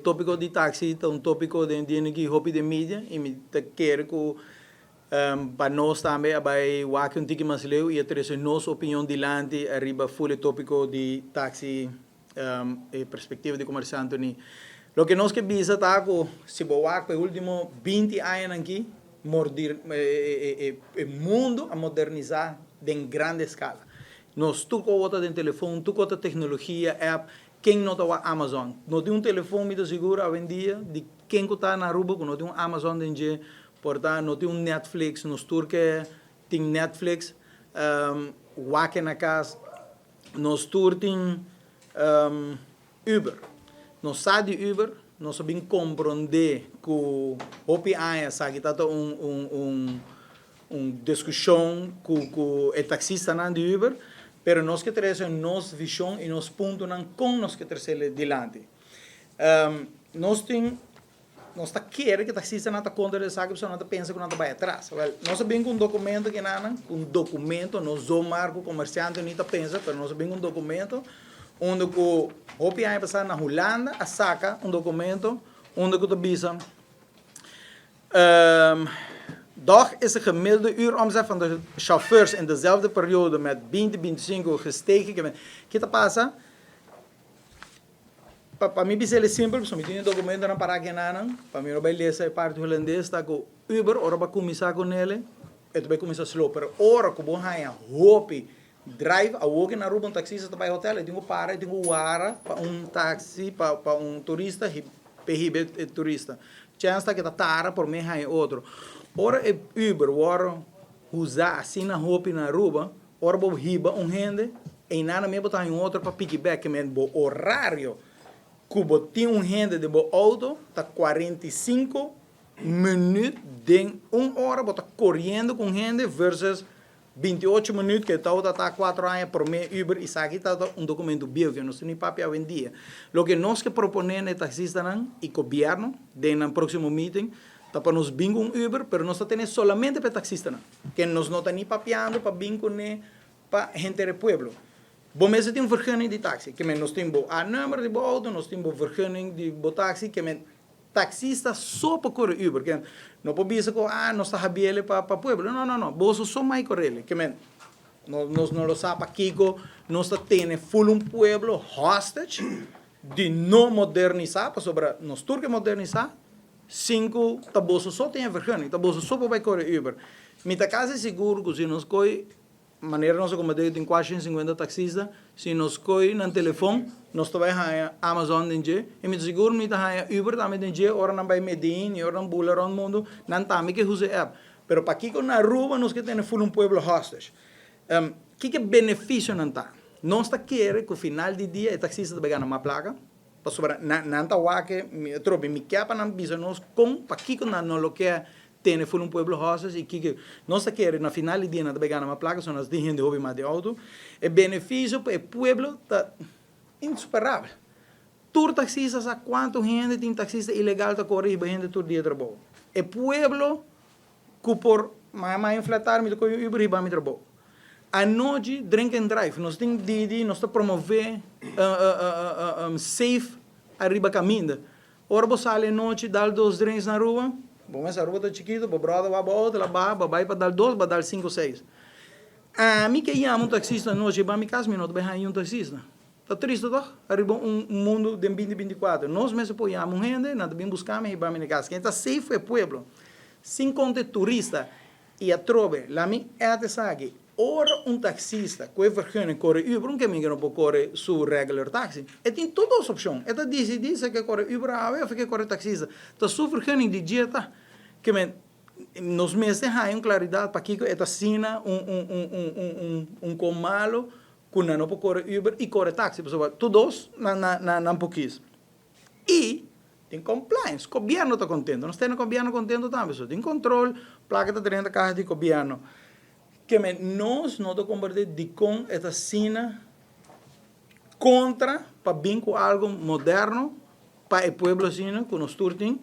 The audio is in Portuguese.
tópico de táxi, é um tópico de hobby de mídia, e me quer que para nós também vai o um tique mais leu e trazer nossa opinião dilante arriba full tópico de táxi e perspectiva de comerciante ni. Lo que nós que bisa tá que se boa para último 20 anos aqui mordir o mundo a modernizar em grande escala. Nós tu cota de telefone, tu cota tecnologia, app, quem não tá a Amazon. Não tem telefone muito seguro hoje em dia de quem que tá na rua, que não tem Amazon dentro. Portanto, não tem Netflix, nos turque tem Netflix, Wake na casa, nos tur tem Uber. Nós sabe de Uber, nós sabemos compreender que o OPI sabe que está discussão com o taxista de Uber, mas nós que trazemos nossa visão e nos pontos com nós que trazemos adiante. Nós temos nós está querendo que o taxista não está contra ele, sabe que você não pensa que não vai atrás. Nós sabemos um documento que não, um documento, nós o marco comerciante não está pensa, mas nós sabemos um documento onde o OPI passar na Holanda a saca um documento onde o bisa doch is de gemiddelde uuromzet van de chauffeurs in dezelfde periode met 20-25 gestegen. Kita passa? Para mim, é simples, se eu tenho documento não para que nada, para mim, eu vou ler essa parte holandesa, está com Uber, ora para começar com ele, e vai começar slow, mas ora que vou ganhar, hope, drive, a walk na rua, um taxista está para o hotel, eu tenho para, eu tenho para táxi, para turista, perribe turista. Chance que está tara, por mim, ganhar outro. Ora é Uber, ora usar assim na roupa na rua, ora vou riba gente, e nada mesmo botar em outro para piggyback, mas o horário, Cuba tem gente de boa auto, está 45 minutos de 1 hora, está correndo com gente, versus 28 minutos, que está 4 anos por mês, Uber, e aqui está um documento bio, que não tem nem papel hoje em dia. O que nós que proponemos é taxistas e governo, no próximo meeting, está para nos vir com Uber, mas nós temos solamente para taxistas, que nós não estamos nem papeando para vir com para gente do pueblo. Bom, mas tem vergunning de táxi, que nós temos a número de auto, nós temos vergunning de táxi, que taxista só para correr Uber, que não pode dizer que nós está habile para pueblo, não, bolso só mais correr, que nós não lo sabe Kiko, nós temos full um pueblo hostage de não modernizar, para sobre nós turque modernizar, 5 tá bolso só tem vergunning, tá bolso só para correr Uber. Mita casa é seguro que se nós coi maneira nós acomodamos tem quase 50 taxistas, se nós coi no telefone, nós também a Amazon dentro, e me seguro me tá Uber também dentro, ora não vai Medellín, ora não bula around mundo, não também que usa app. Pero para aqui na rua nós que temos full um pueblo hostage. Que benefício não tá? Nós está querendo que no final do dia o taxista vai ganhar uma placa, para sobre não tá o que me quer para não bisa nós com para aqui não lo que tem full um pueblo hostas e que nós queremos na final do dia não vai ganhar uma placa, só nós deixamos de hobby mais de auto, o benefício para o pueblo tá insuperável. Tur taxistas a quanto gente tem taxista ilegal tá correr para gente todo dia trabalho. O pueblo que por mais inflatar me tocou Uber e para trabalho. A noite drink and drive, nós temos Didi, nós está promover safe arriba caminho. Ora você sai à noite dá 2 drinks na rua. Bom, essa rua está chiquita, o brother vai para outra, vai para dar 2, vai dar 5, 6. A mim que ia um taxista noite, vai me casa, não vai um taxista. Está triste, não? Arriba mundo de 2024. Nós mesmo apoiamos gente, nada bem buscamos e vamos na casa. Quem está safe é o pueblo. Sem conta turista e a trove, lá me é de saque. Ora taxista, que é vergonha corre Uber, que não pode correr su regular taxi. E tem todas as opções. E diz que corre Uber, eu fiquei corre taxista. Está su vergonha de dia, tá? Que nos meses há claridade para que esta sina comalo que não pode correr Uber e corre táxi. Todos não pouquinho. E tem compliance. O governo está contente. Nós temos o governo contente também. Tem controle, placa está tendo carro de governo. Que nós não estamos convertidos de com esta sina contra para vir com algo moderno para o pueblo sino que nós turtim